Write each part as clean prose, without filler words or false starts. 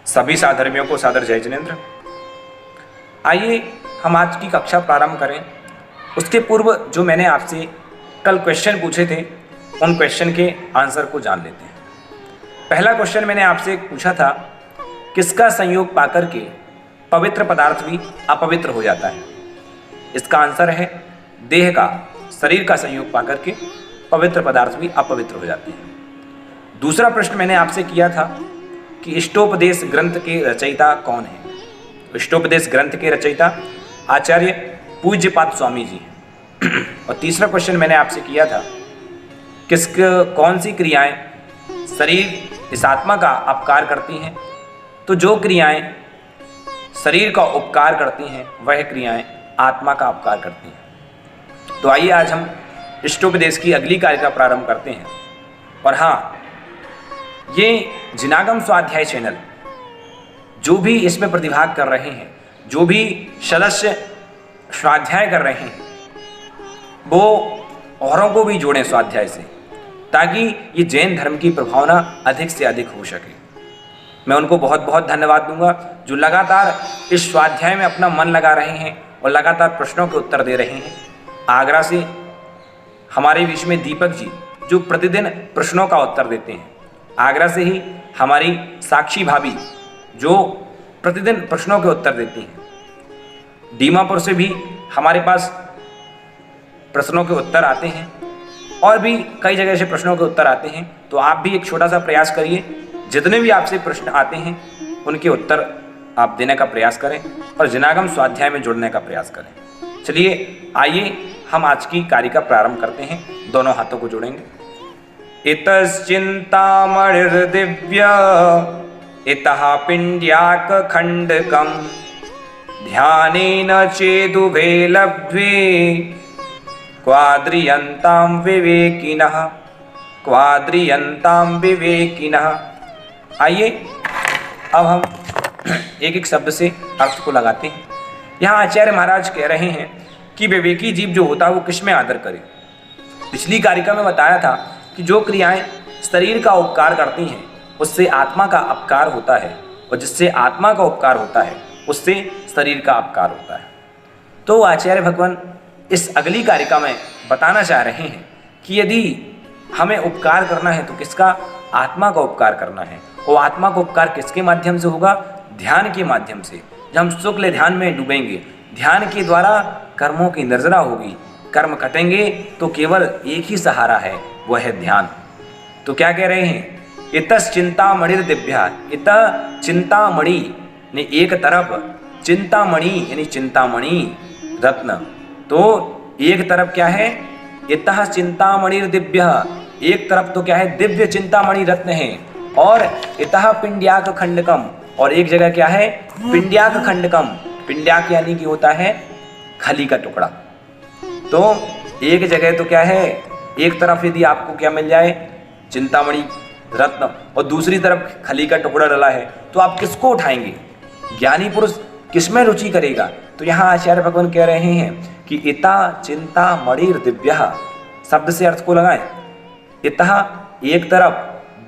सभी साधर्मियों को सादर जय जिनेन्द्र। आइए हम आज की कक्षा प्रारंभ करें। उसके पूर्व जो मैंने आपसे कल क्वेश्चन पूछे थे उन क्वेश्चन के आंसर को जान लेते हैं। पहला क्वेश्चन मैंने आपसे पूछा था, किसका संयोग पाकर के पवित्र पदार्थ भी अपवित्र हो जाता है? इसका आंसर है देह का, शरीर का संयोग पाकर के पवित्र पदार्थ भी अपवित्र हो जाते हैं। दूसरा प्रश्न मैंने आपसे किया था कि इष्टोपदेश ग्रंथ के रचयिता कौन है? इष्टोपदेश ग्रंथ के रचयिता आचार्य पूज्यपाद स्वामी जी हैं। और तीसरा क्वेश्चन मैंने आपसे किया था, कौन सी क्रियाएं शरीर इस आत्मा का अपकार करती हैं? तो जो क्रियाएं शरीर का उपकार करती हैं वह क्रियाएं आत्मा का अपकार करती हैं। तो आइए आज हम इष्टोपदेश की अगली कारिका प्रारंभ करते हैं। और हाँ, ये जिनागम स्वाध्याय चैनल जो भी इसमें प्रतिभाग कर रहे हैं, जो भी सदस्य स्वाध्याय कर रहे हैं, वो औरों को भी जोड़ें स्वाध्याय से, ताकि ये जैन धर्म की प्रभावना अधिक से अधिक हो सके। मैं उनको बहुत बहुत धन्यवाद दूंगा जो लगातार इस स्वाध्याय में अपना मन लगा रहे हैं और लगातार प्रश्नों के उत्तर दे रहे हैं। आगरा से हमारे बीच में दीपक जी जो प्रतिदिन प्रश्नों का उत्तर देते हैं, आगरा से ही हमारी साक्षी भाभी जो प्रतिदिन प्रश्नों के उत्तर देती हैं, दीमापुर से भी हमारे पास प्रश्नों के उत्तर आते हैं और भी कई जगह से प्रश्नों के उत्तर आते हैं। तो आप भी एक छोटा सा प्रयास करिए, जितने भी आपसे प्रश्न आते हैं उनके उत्तर आप देने का प्रयास करें और जिनागम स्वाध्याय में जुड़ने का प्रयास करें। चलिए आइए हम आज की कारिका प्रारंभ करते हैं। दोनों हाथों को जोड़ेंगे। इतश्चिन्तामणिर्दिव्य इतः पिण्ड्याक खण्डकम् ध्यानेन चेदुभे लब्ध्वे क्वाद्रियन्तां विवेकिनः। आइए अब हम एक एक शब्द से अर्थ को लगाते हैं। यहाँ आचार्य महाराज कह रहे हैं कि विवेकी जीव जो होता है वो किस में आदर करे। पिछली कारिका में बताया था कि जो क्रियाएं शरीर का उपकार करती हैं उससे आत्मा का अपकार होता है, और जिससे आत्मा का उपकार होता है उससे शरीर का अपकार होता है। तो आचार्य भगवान इस अगली कारिका में बताना चाह रहे हैं कि यदि हमें उपकार करना है तो किसका? आत्मा का उपकार करना है। और आत्मा का उपकार किसके माध्यम से होगा? ध्यान के माध्यम से। जब हम शुक्ल ध्यान में डूबेंगे, ध्यान के द्वारा कर्मों की निर्जरा होगी, कर्म कटेंगे तो केवल एक ही सहारा है, वह है ध्यान। तो क्या कह रहे हैं? इतस् चिंतामणिर दिव्या। इत चिंतामणि ने एक तरफ, चिंतामणि यानी चिंतामणि रत्न। तो एक तरफ क्या है? इतः चिंतामणिर दिव्य, एक तरफ तो क्या है? दिव्य चिंतामणि रत्न है। और इतः पिंड्याक खंडकम, और एक जगह क्या है? पिंड्याक खंडकम। पिंड्याक यानी कि होता है खली का टुकड़ा। तो एक जगह तो क्या है? एक तरफ यदि आपको क्या मिल जाए? चिंतामणि रत्न, और दूसरी तरफ खली का टुकड़ा डला है, तो आप किसको उठाएंगे? ज्ञानी पुरुष किसमें रुचि करेगा? तो यहाँ आचार्य भगवान कह रहे हैं कि इता चिंतामणिर दिव्य शब्द से अर्थ को लगाएं। इतः एक तरफ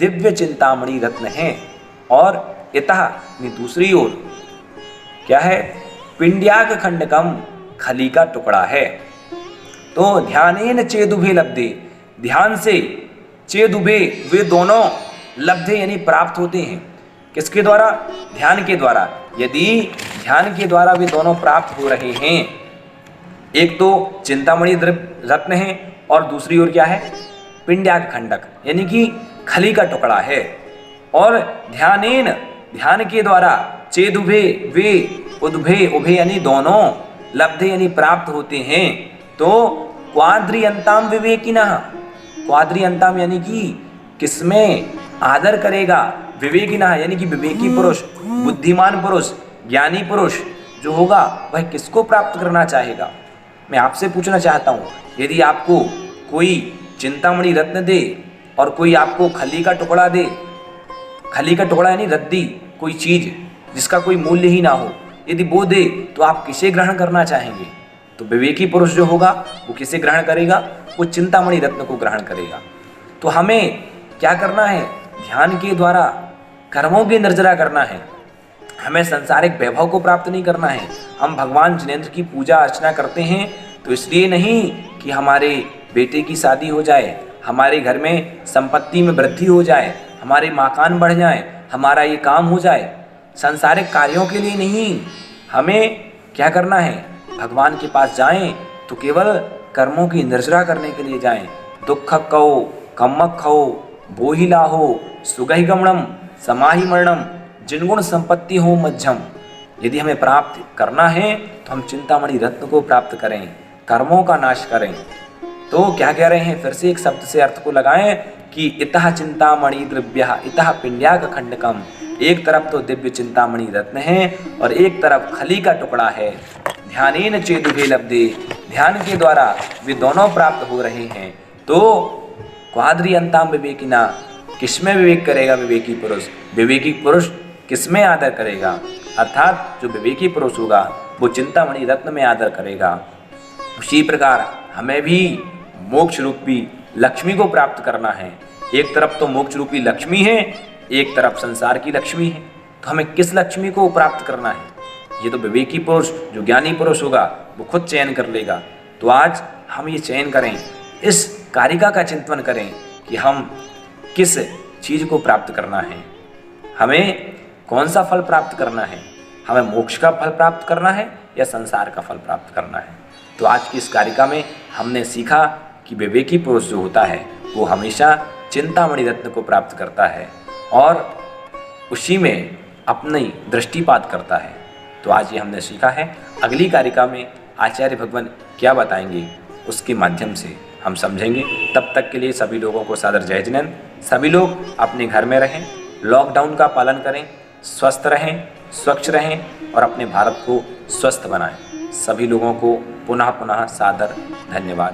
दिव्य चिंतामणि रत्न है, और इतः दूसरी ओर क्या है? पिंड्याक खंडकम, खली का टुकड़ा है। तो ध्यानेन चेदुभे लब्धे, ध्यान से चेदुभे वे दोनों लब्धे यानी प्राप्त होते हैं। किसके द्वारा? ध्यान के द्वारा। यदि ध्यान के द्वारा वे दोनों प्राप्त हो रहे हैं, एक तो चिंतामणि रत्न है और दूसरी ओर क्या है? पिंड्याक खंडक यानी कि खली का टुकड़ा है। और ध्यानेन, ध्यान के द्वारा, चेदुभे वे उद्भे, उभे यानी दोनों, लब्धे यानी प्राप्त होते हैं। तो क्वाद्रियंताम विवेकिनः, क्वाद्रियंताम यानी कि किसमें आदर करेगा? विवेकिनः यानी कि विवेकी पुरुष, बुद्धिमान पुरुष, ज्ञानी पुरुष जो होगा वह किसको प्राप्त करना चाहेगा? मैं आपसे पूछना चाहता हूँ, यदि आपको कोई चिंतामणि रत्न दे और कोई आपको खली का टुकड़ा दे, खली का टुकड़ा यानी रद्दी, कोई चीज जिसका कोई मूल्य ही ना हो, यदि वो दे तो आप किसे ग्रहण करना चाहेंगे? तो विवेकी पुरुष जो होगा वो किसे ग्रहण करेगा? वो चिंतामणि रत्न को ग्रहण करेगा। तो हमें क्या करना है? ध्यान के द्वारा कर्मों की निर्जरा करना है। हमें सांसारिक वैभव को प्राप्त नहीं करना है। हम भगवान जिनेंद्र की पूजा अर्चना करते हैं तो इसलिए नहीं कि हमारे बेटे की शादी हो जाए, हमारे घर में संपत्ति में वृद्धि हो जाए, हमारे मकान बढ़ जाए, हमारा ये काम हो जाए। सांसारिक कार्यों के लिए नहीं, हमें क्या करना है, भगवान के पास जाएं तो केवल कर्मों की निर्जरा करने के लिए जाएं। दुख कहो कम्मक खो बोहि लाहो सुगहि गमनम समाहि मरणम जिनगुण संपत्ति हो मध्यम। यदि हमें प्राप्त करना है तो हम चिंतामणि रत्न को प्राप्त करें, कर्मों का नाश करें। तो क्या कह रहे हैं, फिर से एक शब्द से अर्थ को लगाएं कि इतः चिंतामणि द्रव्य इतः पिंड्याक खंडकम। एक तरफ तो दिव्य चिंतामणि रत्न है और एक तरफ खली का टुकड़ा है। ध्यानेन चेदुभे लब्धे, ध्यान के द्वारा वे दोनों प्राप्त हो रहे हैं। तो क्वाद्रियंताम विवेकिना, किसमें विवेक करेगा विवेकी पुरुष? विवेकी पुरुष किसमें आदर करेगा? अर्थात जो विवेकी पुरुष होगा वो चिंतामणि रत्न में आदर करेगा। उसी प्रकार हमें भी मोक्ष रूपी लक्ष्मी को प्राप्त करना है। एक तरफ तो मोक्ष रूपी लक्ष्मी है, एक तरफ संसार की लक्ष्मी है। तो हमें किस लक्ष्मी को प्राप्त करना है? ये तो विवेकी पुरुष, जो ज्ञानी पुरुष होगा वो खुद चयन कर लेगा। तो आज हम ये चयन करें, इस कारिका का चिंतन करें कि हम किस चीज को प्राप्त करना है, हमें कौन सा फल प्राप्त करना है, हमें मोक्ष का फल प्राप्त करना है या संसार का फल प्राप्त करना है। तो आज की इस कारिका में हमने सीखा कि विवेकी पुरुष जो होता है वो हमेशा चिंतामणि रत्न को प्राप्त करता है और उसी में अपनी दृष्टिपात करता है। तो आज ये हमने सीखा है। अगली कारिका में आचार्य भगवान क्या बताएंगे उसके माध्यम से हम समझेंगे। तब तक के लिए सभी लोगों को सादर जय जिनेंद्र। सभी लोग अपने घर में रहें, लॉकडाउन का पालन करें, स्वस्थ रहें, स्वच्छ रहें और अपने भारत को स्वस्थ बनाएं। सभी लोगों को पुनः पुनः सादर धन्यवाद।